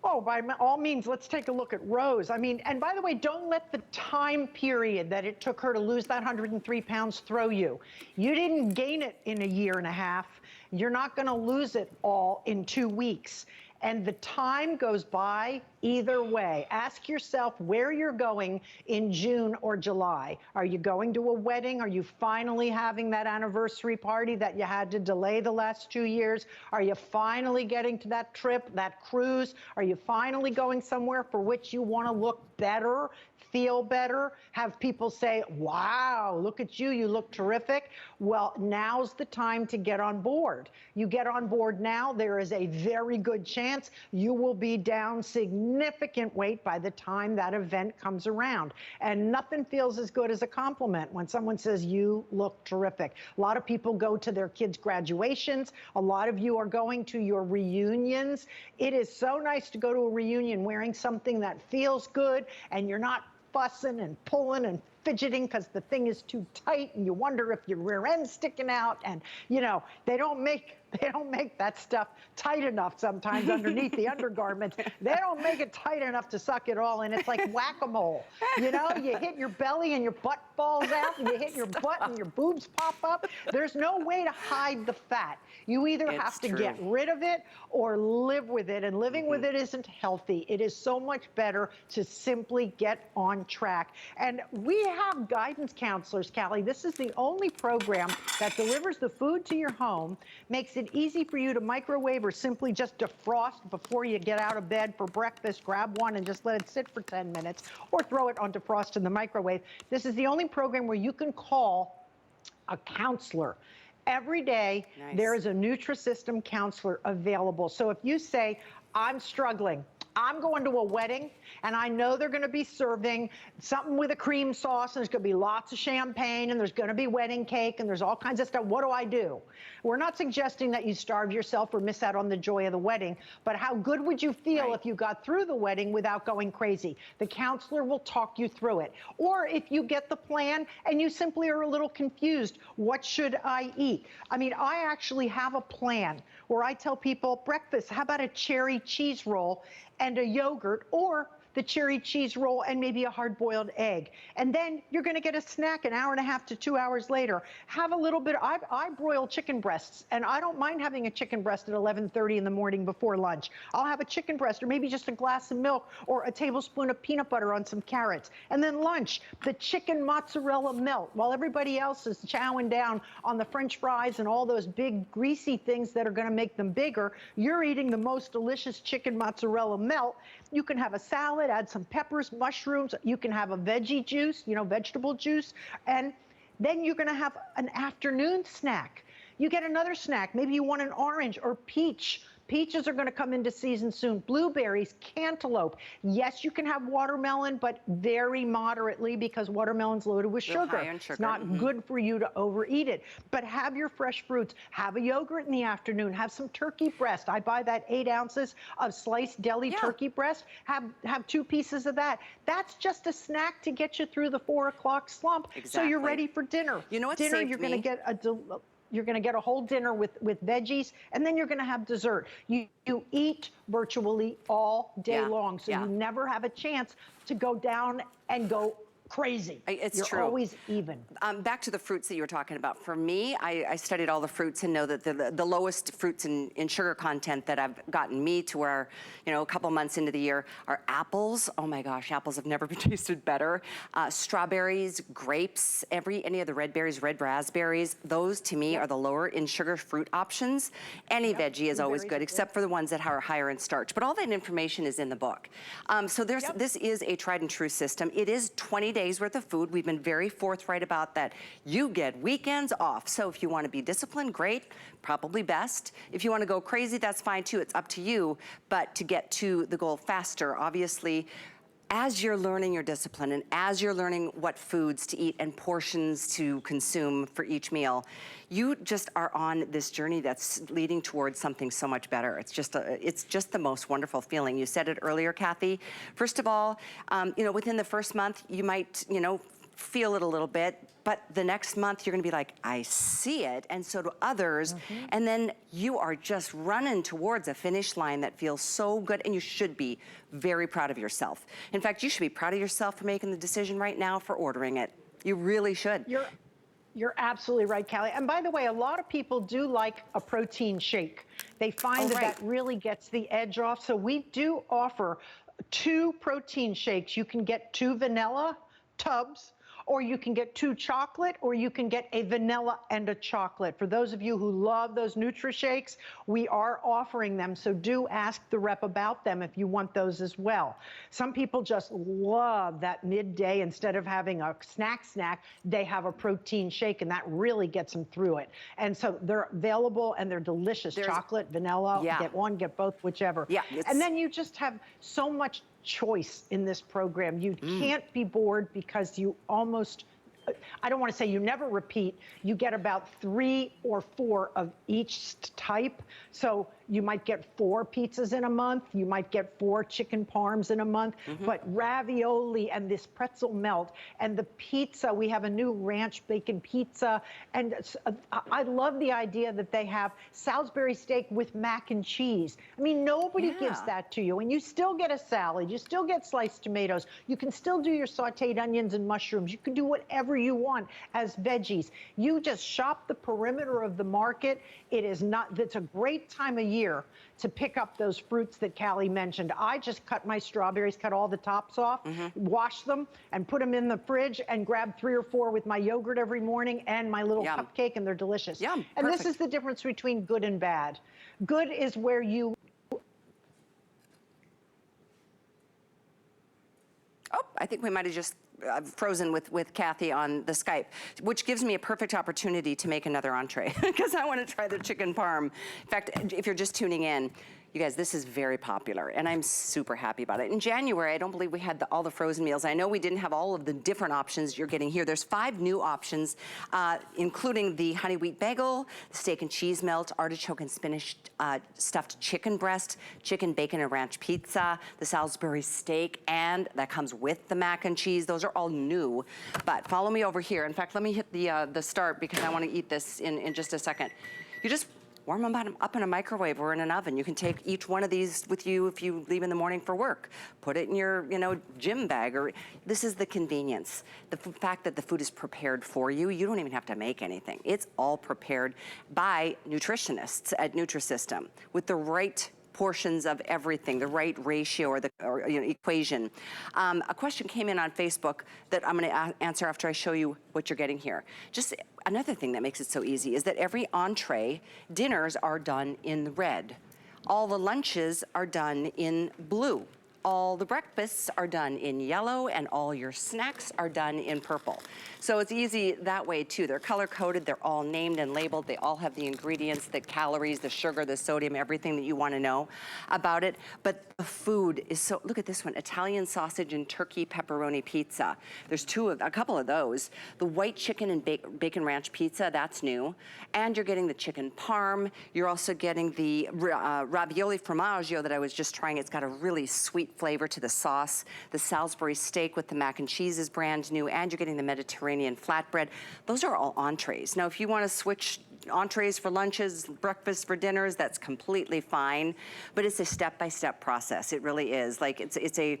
Oh, by all means, let's take a look at Rose. I mean, and by the way, don't let the time period that it took her to lose that 103 pounds throw you. You didn't gain it in a year and a half. You're not going to lose it all in 2 weeks. And the time goes by either way. Ask yourself where you're going in June or July. Are you going to a wedding? Are you finally having that anniversary party that you had to delay the last 2 years? Are you finally getting to that trip, that cruise? Are you finally going somewhere for which you want to look better, feel better, have people say, wow, look at you, you look terrific? Well, now's the time to get on board. You get on board now, there is a very good chance you will be down significant weight by the time that event comes around. And nothing feels as good as a compliment when someone says, you look terrific. A lot of people go to their kids' graduations. A lot of you are going to your reunions. It is so nice to go to a reunion wearing something that feels good and you're not fussing and pulling and fidgeting because the thing is too tight and you wonder if your rear end's sticking out, and you know, they don't make that stuff tight enough sometimes underneath the undergarments. They don't make it tight enough to suck it all in. It's like whack-a-mole. You know, you hit your belly and your butt falls out, and you hit your butt and your boobs pop up. There's no way to hide the fat. You either have to get rid of it or live with it, and living with it isn't healthy. It is so much better to simply get on track. And we have guidance counselors, Callie. This is the only program that delivers the food to your home, makes it easy for you to microwave or simply just defrost before you get out of bed for breakfast. Grab one and just let it sit for 10 minutes, or throw it on defrost in the microwave. This is the only program where you can call a counselor. Every day, there is a Nutrisystem counselor available. So if you say, I'm struggling, I'm going to a wedding, and I know they're going to be serving something with a cream sauce, and there's going to be lots of champagne, and there's going to be wedding cake, and there's all kinds of stuff. What do I do? We're not suggesting that you starve yourself or miss out on the joy of the wedding, but how good would you feel if you got through the wedding without going crazy? The counselor will talk you through it. Or if you get the plan and you simply are a little confused, what should I eat? I mean, I actually have a plan where I tell people, breakfast, how about a cherry cheese roll and a yogurt, or the cherry cheese roll and maybe a hard-boiled egg. And then you're gonna get a snack an hour and a half to 2 hours later. Have a little bit, I broil chicken breasts, and I don't mind having a chicken breast at 11:30 in the morning before lunch. I'll have a chicken breast, or maybe just a glass of milk, or a tablespoon of peanut butter on some carrots. And then lunch, the chicken mozzarella melt. While everybody else is chowing down on the French fries and all those big greasy things that are gonna make them bigger, you're eating the most delicious chicken mozzarella melt. You can have a salad, add some peppers, mushrooms. You can have a veggie juice, you know, vegetable juice. And then you're gonna have an afternoon snack. You get another snack. Maybe you want an orange or peach. Peaches are gonna come into season soon. Blueberries, cantaloupe. Yes, you can have watermelon, but very moderately, because watermelon's loaded with sugar. High in sugar. It's not good for you to overeat it. But have your fresh fruits. Have a yogurt in the afternoon. Have some turkey breast. I buy that 8 ounces of sliced deli turkey breast. Have 2 pieces of that. That's just a snack to get you through the 4 o'clock slump. So you're ready for dinner. You know what dinner, saved you're gonna get a whole dinner with veggies, and then you're gonna have dessert. You eat virtually all day long, so you never have a chance to go down and go crazy. It's true. You're always even. Back to the fruits that you were talking about. For me, I studied all the fruits and know that the lowest fruits in sugar content that have gotten me to where, you know, a couple months into the year are apples. Oh my gosh, apples have never been tasted better. Strawberries, grapes, any of the red berries, red raspberries, those to me are the lower in sugar fruit options. Any veggie is always good, except for the ones that are higher in starch. But all that information is in the book. So this is a tried and true system. It is 20 days worth of food. We've been very forthright about that. You get weekends off. So if you want to be disciplined, great, probably best. If you want to go crazy, that's fine too. It's up to you. But to get to the goal faster, obviously, as you're learning your discipline and as you're learning what foods to eat and portions to consume for each meal, you just are on this journey that's leading towards something so much better. It's just the most wonderful feeling. You said it earlier, Kathy. First of all, you know, within the first month, you might, you know, feel it a little bit, but the next month you're gonna be like, I see it, and so do others, and then you are just running towards a finish line that feels so good, and you should be very proud of yourself. In fact, you should be proud of yourself for making the decision right now for ordering it. You really should. You're absolutely right, Callie. And by the way, a lot of people do like a protein shake. They find that really gets the edge off. So we do offer 2 protein shakes. You can get 2 vanilla tubs, or you can get 2 chocolate, or you can get a vanilla and a chocolate. For those of you who love those Nutri-Shakes, we are offering them, so do ask the rep about them if you want those as well. Some people just love that midday. Instead of having a snack, they have a protein shake, and that really gets them through it. And so they're available, and they're delicious. Chocolate, vanilla, get one, get both, whichever. And then you just have so much choice in this program. You can't be bored because you almost, I don't want to say you never repeat. You get about 3 or 4 of each type. So you might get 4 pizzas in a month. You might get 4 chicken parms in a month. But ravioli and this pretzel melt and the pizza, we have a new ranch bacon pizza. And I love the idea that they have Salisbury steak with mac and cheese. I mean, nobody gives that to you. And you still get a salad. You still get sliced tomatoes. You can still do your sauteed onions and mushrooms. You can do whatever you want as veggies. You just shop the perimeter of the market. It's a great time of year to pick up those fruits that Callie mentioned. I just cut my strawberries, cut all the tops off, wash them, and put them in the fridge, and grab 3 or 4 with my yogurt every morning and my little cupcake, and they're delicious. Yum. And Perfect. this is the difference between good and bad. Good is where you... Oh, I think we might have just frozen with Kathy on the Skype, which gives me a perfect opportunity to make another entree because I want to try the chicken parm. In fact, if you're just tuning in, you guys, this is very popular, and I'm super happy about it. In January, I don't believe we had all the frozen meals. I know we didn't have all of the different options you're getting here. There's 5 new options, including the honey wheat bagel, the steak and cheese melt, artichoke and spinach stuffed chicken breast, chicken bacon and ranch pizza, the Salisbury steak, and that comes with the mac and cheese. Those are all new, but follow me over here. In fact, let me hit the start because I want to eat this in just a second. You just warm them up in a microwave or in an oven. You can take each one of these with you if you leave in the morning for work. Put it in your, gym bag. This is the convenience. The fact that the food is prepared for you. You don't even have to make anything. It's all prepared by nutritionists at Nutrisystem with the right portions of everything, the right ratio or equation. A question came in on Facebook that I'm going to answer after I show you what you're getting here. Just another thing that makes it so easy is that every entree, dinners are done in red. All the lunches are done in blue. All the breakfasts are done in yellow, and all your snacks are done in purple. So it's easy that way too. They're color-coded, they're all named and labeled, they all have the ingredients, the calories, the sugar, the sodium, everything that you want to know about it. But the food is so, look at this one, Italian sausage and turkey pepperoni pizza. There's a couple of those. The white chicken and bacon ranch pizza, that's new. And you're getting the chicken parm. You're also getting the Ravioli Formaggio that I was just trying. It's got a really sweet flavor to the sauce. The Salisbury steak with the mac and cheese is brand new, and you're getting the Mediterranean Flatbread. Those are all entrees. Now, if you want to switch entrees for lunches, breakfast for dinners, that's completely fine, but it's a step-by-step process. It really is. Like, it's a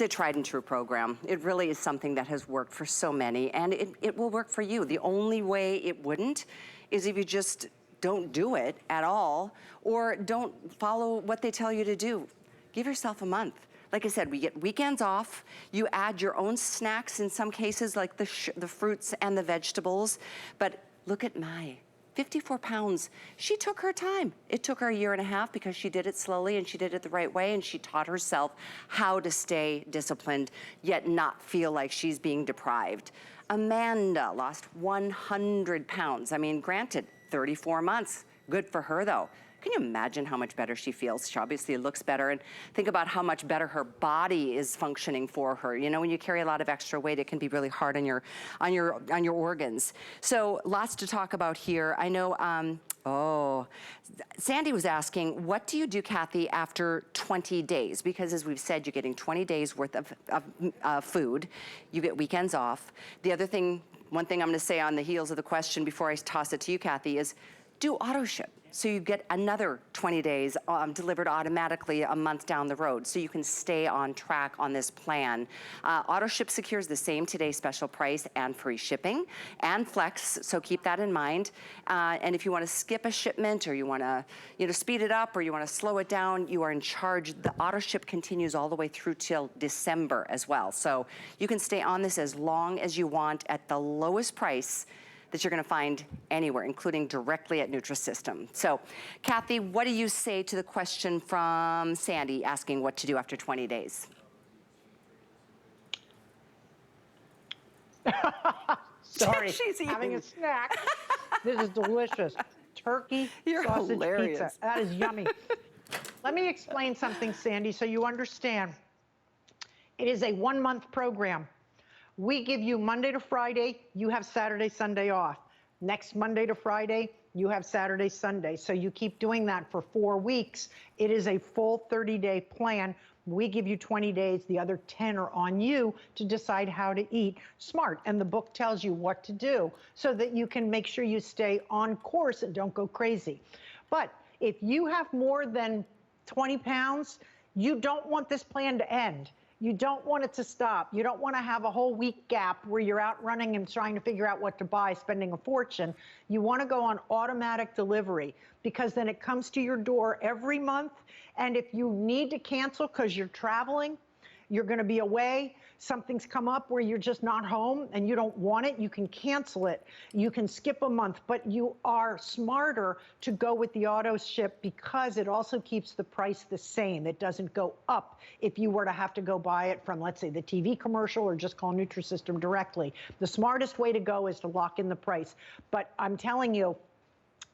tried and true program. It really is something that has worked for so many, and it will work for you. The only way it wouldn't is if you just don't do it at all, or don't follow what they tell you to do. Give yourself a month. Like I said, we get weekends off. You add your own snacks in some cases, like the fruits and the vegetables. But look at Mai, 54 pounds. She took her time. It took her 1.5 years because she did it slowly and she did it the right way, and she taught herself how to stay disciplined, yet not feel like she's being deprived. Amanda lost 100 pounds. I mean, granted, 34 months. Good for her, though. Can you imagine how much better she feels? She obviously looks better, and think about how much better her body is functioning for her. You know, when you carry a lot of extra weight, it can be really hard on your organs. So lots to talk about here. I know, Sandy was asking, what do you do, Kathy, after 20 days? Because as we've said, you're getting 20 days worth of food. You get weekends off. The other thing, one thing I'm gonna say on the heels of the question before I toss it to you, Kathy, is do auto ship. So you get another 20 days delivered automatically a month down the road, so you can stay on track on this plan. Auto ship secures the same today special price and free shipping and flex, so keep that in mind. And if you want to skip a shipment, or you want to speed it up, or you want to slow it down, you are in charge. The auto ship continues all the way through till December as well. So you can stay on this as long as you want at the lowest price that you're gonna find anywhere, including directly at Nutrisystem. So, Kathy, what do you say to the question from Sandy asking what to do after 20 days? Sorry, She's having eating. a snack. This is delicious. Turkey sausage hilarious. pizza. That is yummy. Let me explain something, Sandy, so you understand. It is a 1-month program. We give you Monday to Friday, you have Saturday, Sunday off. Next Monday to Friday, you have Saturday, Sunday. So you keep doing that for 4 weeks. It is a full 30-day plan. We give you 20 days. The other 10 are on you to decide how to eat smart. And the book tells you what to do so that you can make sure you stay on course and don't go crazy. But if you have more than 20 pounds, you don't want this plan to end. You don't want it to stop. You don't want to have a whole week gap where you're out running and trying to figure out what to buy, spending a fortune. You want to go on automatic delivery because then it comes to your door every month. And if you need to cancel because you're traveling, you're going to be away, something's come up where you're just not home and you don't want it, you can cancel it. You can skip a month, but you are smarter to go with the auto ship because it also keeps the price the same. It doesn't go up if you were to have to go buy it from, let's say, the TV commercial or just call Nutrisystem directly. The smartest way to go is to lock in the price. But I'm telling you,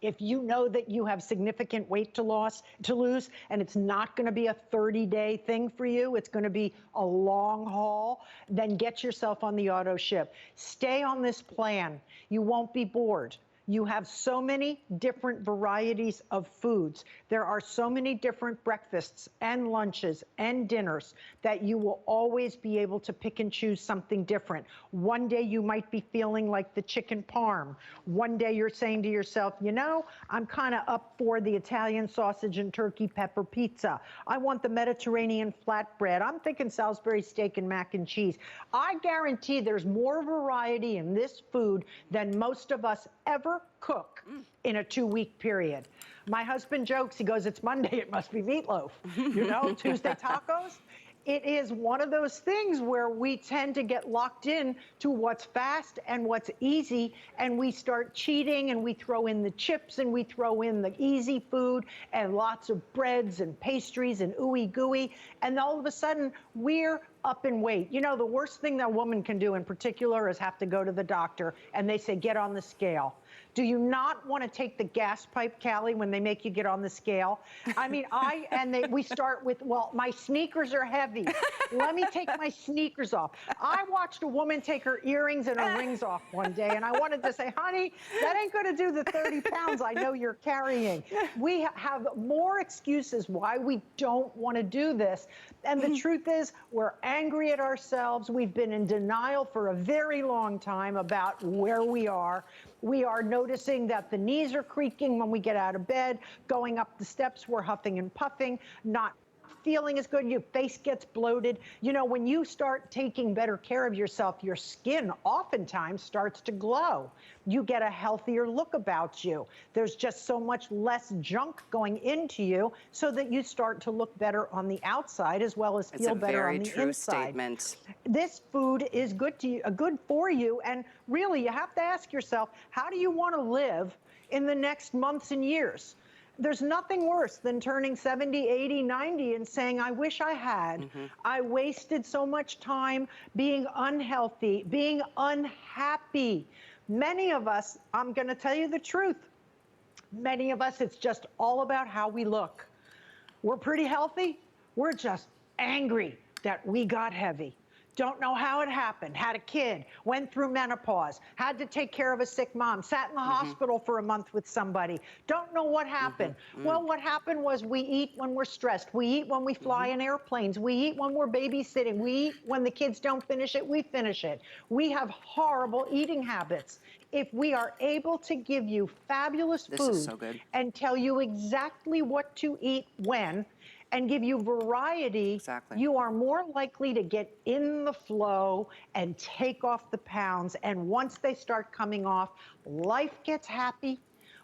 if you know that you have significant weight to lose, and it's not going to be a 30-day thing for you, it's going to be a long haul, then get yourself on the auto ship. Stay on this plan. You won't be bored. You have so many different varieties of foods. There are so many different breakfasts and lunches and dinners that you will always be able to pick and choose something different. One day you might be feeling like the chicken parm. One day you're saying to yourself, you know, I'm kind of up for the Italian sausage and turkey pepper pizza. I want the Mediterranean flatbread. I'm thinking Salisbury steak and mac and cheese. I guarantee there's more variety in this food than most of us ever cook in a 2-week period. My husband jokes, he goes, it's Monday, it must be meatloaf. You know, Tuesday tacos. It is one of those things where we tend to get locked in to what's fast and what's easy, and we start cheating and we throw in the chips and we throw in the easy food and lots of breads and pastries and ooey gooey, and all of a sudden we're up in weight. You know, the worst thing that a woman can do in particular is have to go to the doctor and they say, get on the scale. Do you not want to take the gas pipe, Callie, when they make you get on the scale? I mean, we start with, well, my sneakers are heavy. Let me take my sneakers off. I watched a woman take her earrings and her rings off one day, and I wanted to say, honey, that ain't going to do the 30 pounds I know you're carrying. We have more excuses why we don't want to do this. And the truth is, we're angry at ourselves. We've been in denial for a very long time about where we are. We are noticing that the knees are creaking when we get out of bed. Going up the steps, we're huffing and puffing, not feeling as good. Your face gets bloated. You know, when you start taking better care of yourself, your skin oftentimes starts to glow. You get a healthier look about you. There's just so much less junk going into you so that you start to look better on the outside as well as feel better on the inside. It's a very true statement. This food is good to you, good for you, and really you have to ask yourself, how do you want to live in the next months and years? There's nothing worse than turning 70, 80, 90 and saying, I wish I had. I wasted so much time being unhealthy, being unhappy. Many of us, I'm going to tell you the truth, many of us, it's just all about how we look. We're pretty healthy. We're just angry that we got heavy. Don't know how it happened, had a kid, went through menopause, had to take care of a sick mom, sat in the hospital for a month with somebody, don't know what happened. Well, what happened was we eat when we're stressed, we eat when we fly in airplanes, we eat when we're babysitting, we eat when the kids don't finish it, we finish it. We have horrible eating habits. If we are able to give you fabulous food and tell you exactly what to eat when, and give you variety, you are more likely to get in the flow and take off the pounds. And once they start coming off, life gets happy.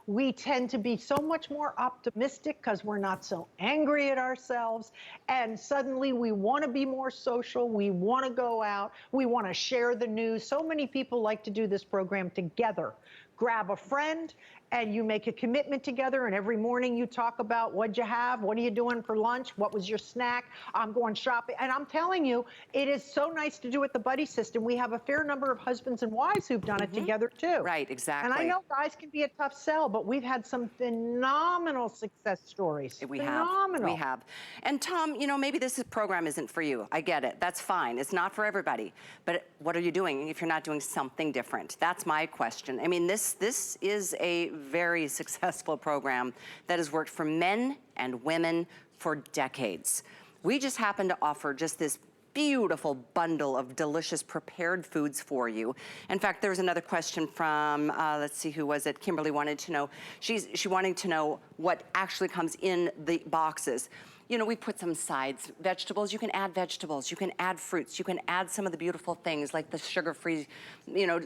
We tend to be so much more optimistic because we're not so angry at ourselves. And suddenly we want to be more social. We want to go out. We want to share the news. So many people like to do this program together. grab a friend, and you make a commitment together, and every morning you talk about what'd you have, what are you doing for lunch, what was your snack, I'm going shopping. And I'm telling you, it is so nice to do with the buddy system. We have a fair number of husbands and wives who've done it together too. Right, exactly. And I know guys can be a tough sell, but we've had some phenomenal success stories. We Phenomenal. have. And Tom, you know, maybe this program isn't for you. I get it. That's fine. It's not for everybody. But what are you doing if you're not doing something different? That's my question. I mean, this is a very successful program that has worked for men and women for decades. We just happen to offer just this beautiful bundle of delicious prepared foods for you. In fact, there was another question from, let's see, who was it? Kimberly wanted to know, she wanted to know what actually comes in the boxes. You know, we put some sides, vegetables, you can add vegetables, you can add fruits, you can add some of the beautiful things like the sugar-free, you know,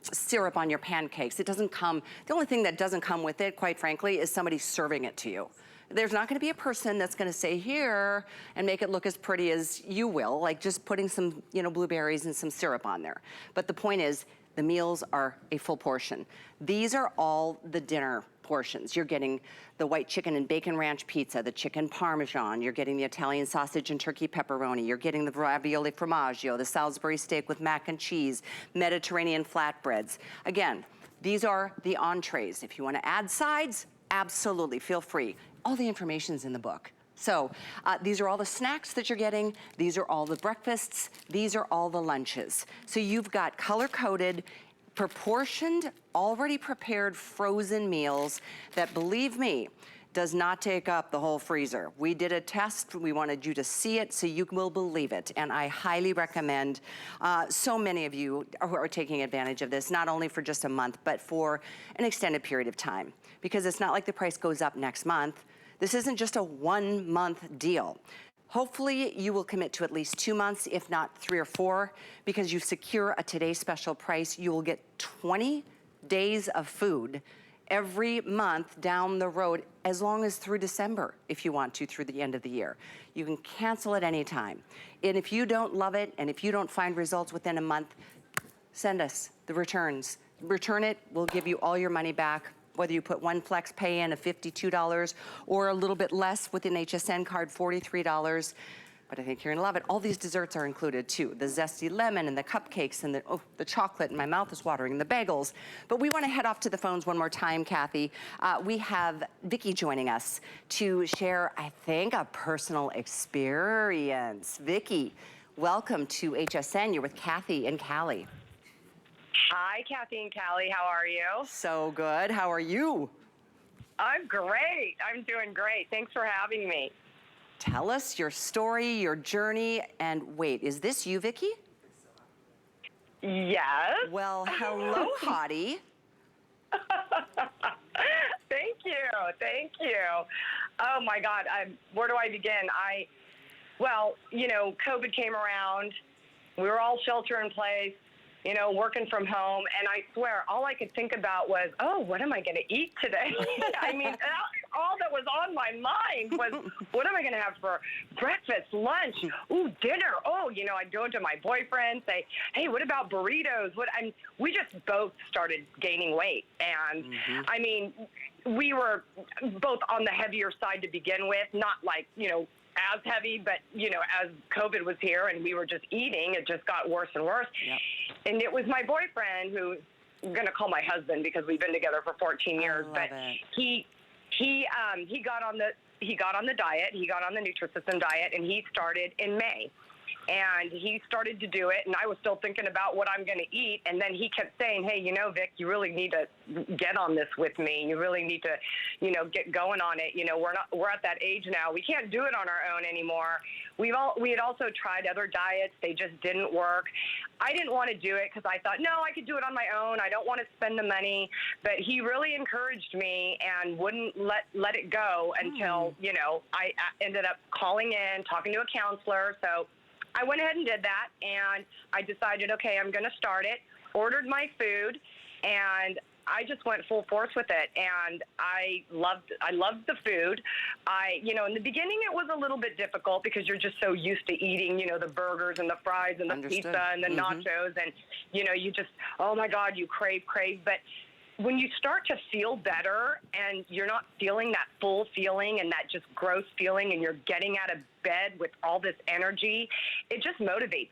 syrup on your pancakes. It doesn't come, the only thing that doesn't come with it, quite frankly, is somebody serving it to you. There's not gonna be a person that's gonna say here and make it look as pretty as you will, like just putting some, you know, blueberries and some syrup on there. But the point is, the meals are a full portion. These are all the dinner portions. You're getting the white chicken and bacon ranch pizza, the chicken parmesan, you're getting the Italian sausage and turkey pepperoni, you're getting the ravioli formaggio, the Salisbury steak with mac and cheese, Mediterranean flatbreads. Again, these are the entrees. If you want to add sides, absolutely, feel free. All the information's in the book. So these are all the snacks that you're getting. These are all the breakfasts. These are all the lunches. So you've got color-coded, proportioned, already prepared frozen meals that, believe me, does not take up the whole freezer. We did a test. We wanted you to see it so you will believe it. And I highly recommend so many of you who are taking advantage of this, not only for just a month, but for an extended period of time. Because it's not like the price goes up next month. This isn't just a 1 month deal. Hopefully you will commit to at least 2 months, if not 3 or 4, because you secure a today's special price. You will get 20 days of food every month down the road, as long as through December, if you want to, through the end of the year. You can cancel at any time. And if you don't love it, and if you don't find results within a month, send us the returns. Return it, we'll give you all your money back, whether you put one flex pay in of $52 or a little bit less with an HSN card, $43. But I think you're gonna love it. All these desserts are included too. The zesty lemon and the cupcakes and the chocolate, and my mouth is watering, and the bagels. But we wanna head off to the phones one more time, Kathy. We have Vicki joining us to share, I think, a personal experience. Vicki, welcome to HSN. You're with Kathy and Callie. Hi, Kathy and Callie. How are you? So good. How are you? I'm great. I'm doing great. Thanks for having me. Tell us your story, your journey, and wait, is this you, Vicki? Yes. Well, hello, hottie. Thank you. Thank you. Oh, my God. Where do I begin? Well, you know, COVID came around. We were all shelter in place, you know, working from home. And I swear, all I could think about was, oh, what am I going to eat today? I mean, all that was on my mind was, what am I going to have for breakfast, lunch, ooh, dinner? Oh, you know, I'd go to my boyfriend, say, hey, what about burritos? We just both started gaining weight. And I mean, we were both on the heavier side to begin with, not like, you know, as heavy, but, you know, as COVID was here and we were just eating, it just got worse and worse. Yep. And it was my boyfriend, who I'm going to call my husband because we've been together for 14 years, but he got on the diet. He got on the Nutrisystem diet, and he started in May. And he started to do it, and I was still thinking about what I'm going to eat. And then he kept saying, hey, you know, Vic, you really need to get on this with me. You really need to, you know, get going on it. You know, we're at that age now. We can't do it on our own anymore. We had also tried other diets. They just didn't work. I didn't want to do it because I thought, no, I could do it on my own. I don't want to spend the money. But he really encouraged me and wouldn't let it go until, you know, I ended up calling in, talking to a counselor. So I went ahead and did that, and I decided, okay, I'm going to start it, ordered my food, and I just went full force with it, and I loved the food. You know, in the beginning it was a little bit difficult because you're just so used to eating, you know, the burgers and the fries and the pizza and the nachos, and, you know, you just, oh my God, you crave. But when you start to feel better and you're not feeling that full feeling and that just gross feeling and you're getting out of bed with all this energy, it just motivates.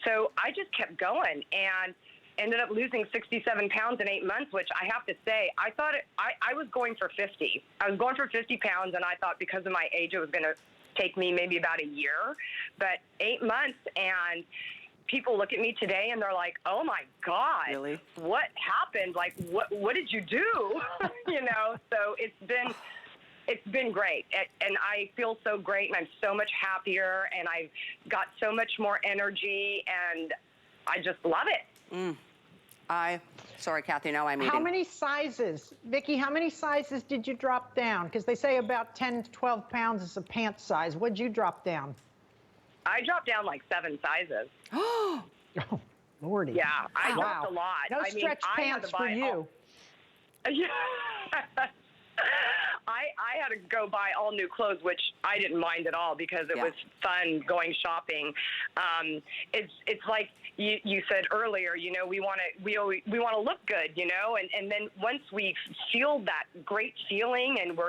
So I just kept going and ended up losing 67 pounds in 8 months, which I have to say, I thought I was going for 50. I was going for 50 pounds, and I thought because of my age, it was going to take me maybe about a year. But 8 months, and people look at me today and they're like, oh my God, Really? What happened? Like, what did you do? You know, so it's been great. And I feel so great, and I'm so much happier, and I've got so much more energy, and I just love it. Sorry, Kathy, now I'm eating. How many sizes, Vicki, how many sizes did you drop down? Because they say about 10 to 12 pounds is a pant size. What'd you drop down? I dropped down like 7 sizes. Oh, Lordy. Yeah, I Wow. dropped a lot. No I mean, stretch I had pants to for buy you. Yeah. I had to go buy all new clothes, which I didn't mind at all because it was fun going shopping. It's like you said earlier, you know, we want to look good, you know, and then once we feel that great feeling and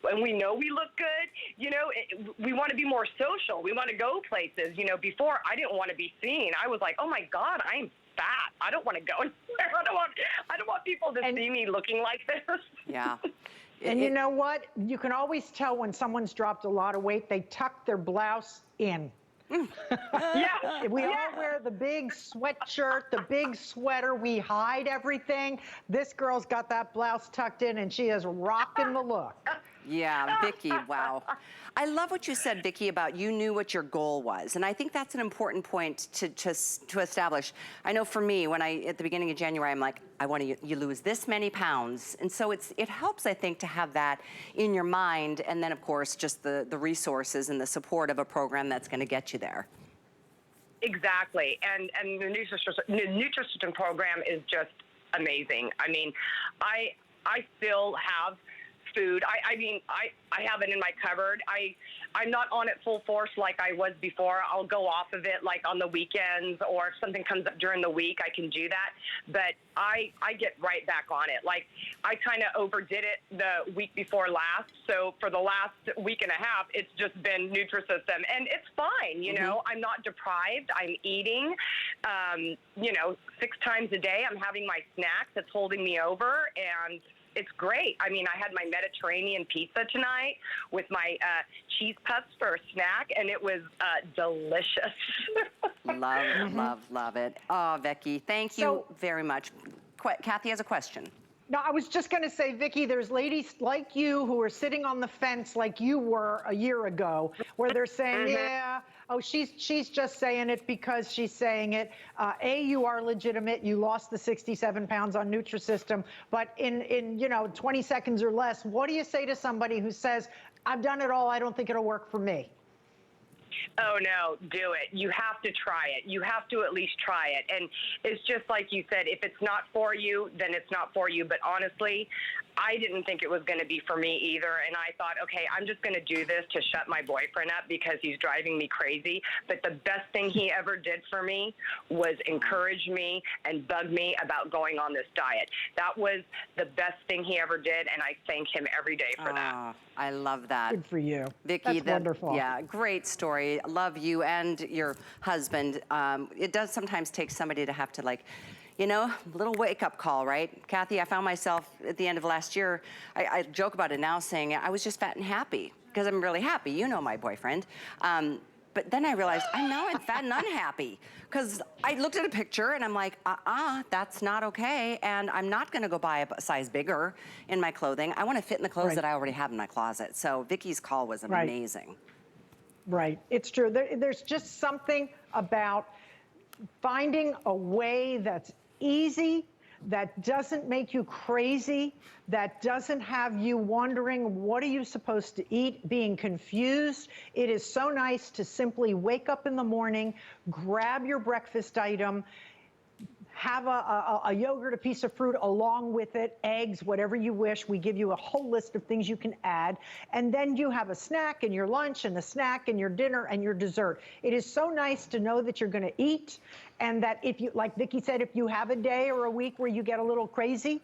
and we know we look good, you know, we want to be more social. We want to go places. You know, before I didn't want to be seen. I was like, oh my God, I'm fat. I don't want to go anywhere. I don't want people to see me looking like this. Yeah. And you know what? You can always tell when someone's dropped a lot of weight. They tuck their blouse in. Yeah. We all wear the big sweatshirt, the big sweater. We hide everything. This girl's got that blouse tucked in, and she is rocking the look. Yeah, Vicki, wow. I love what you said, Vicki, about you knew what your goal was. And I think that's an important point to establish. I know for me, when at the beginning of January, I'm like, I want you lose this many pounds. And so it helps, I think, to have that in your mind. And then, of course, just the resources and the support of a program that's going to get you there. Exactly. And the Nutrisystem program is just amazing. I mean, I still have food. I mean, I have it in my cupboard. I'm not on it full force like I was before. I'll go off of it like on the weekends, or if something comes up during the week, I can do that. But I get right back on it. Like, I kind of overdid it the week before last. So for the last week and a half, it's just been Nutrisystem, and it's fine. You know, I'm not deprived. I'm eating, you know, 6 times a day. I'm having my snacks. It's holding me over, and it's great. I mean, I had my Mediterranean pizza tonight with my cheese puffs for a snack, and it was delicious. Love it. Oh, Vicki, thank you very much. Kathy has a question. No, I was just going to say, Vicki, there's ladies like you who are sitting on the fence like you were a year ago, where they're saying, yeah, oh, she's just saying it because she's saying it. You are legitimate. You lost the 67 pounds on Nutrisystem, but in 20 seconds or less, what do you say to somebody who says, I've done it all, I don't think it'll work for me? Oh, no, do it. You have to try it. You have to at least try it. And it's just like you said, if it's not for you, then it's not for you. But honestly, I didn't think it was going to be for me either. And I thought, okay, I'm just going to do this to shut my boyfriend up because he's driving me crazy. But the best thing he ever did for me was encourage me and bug me about going on this diet. That was the best thing he ever did, and I thank him every day for that. I love that. Good for you. Vicki, that's wonderful. Yeah, great story. Love you and your husband. It does sometimes take somebody to have to, like, you know, a little wake-up call, right? Kathy, I found myself at the end of last year, I joke about it now, saying I was just fat and happy, because I'm really happy. You know my boyfriend. But then I realized I'm fat and unhappy, because I looked at a picture and I'm like, that's not okay, and I'm not gonna go buy a size bigger in my clothing. I wanna fit in the clothes that I already have in my closet. So Vicki's call was amazing. Right, it's true. There's just something about finding a way that's easy, that doesn't make you crazy, that doesn't have you wondering, what are you supposed to eat, being confused. It is so nice to simply wake up in the morning, grab your breakfast item, have a yogurt, a piece of fruit along with it, eggs, whatever you wish. We give you a whole list of things you can add. And then you have a snack and your lunch and a snack and your dinner and your dessert. It is so nice to know that you're going to eat, and that if you, like Vicki said, if you have a day or a week where you get a little crazy,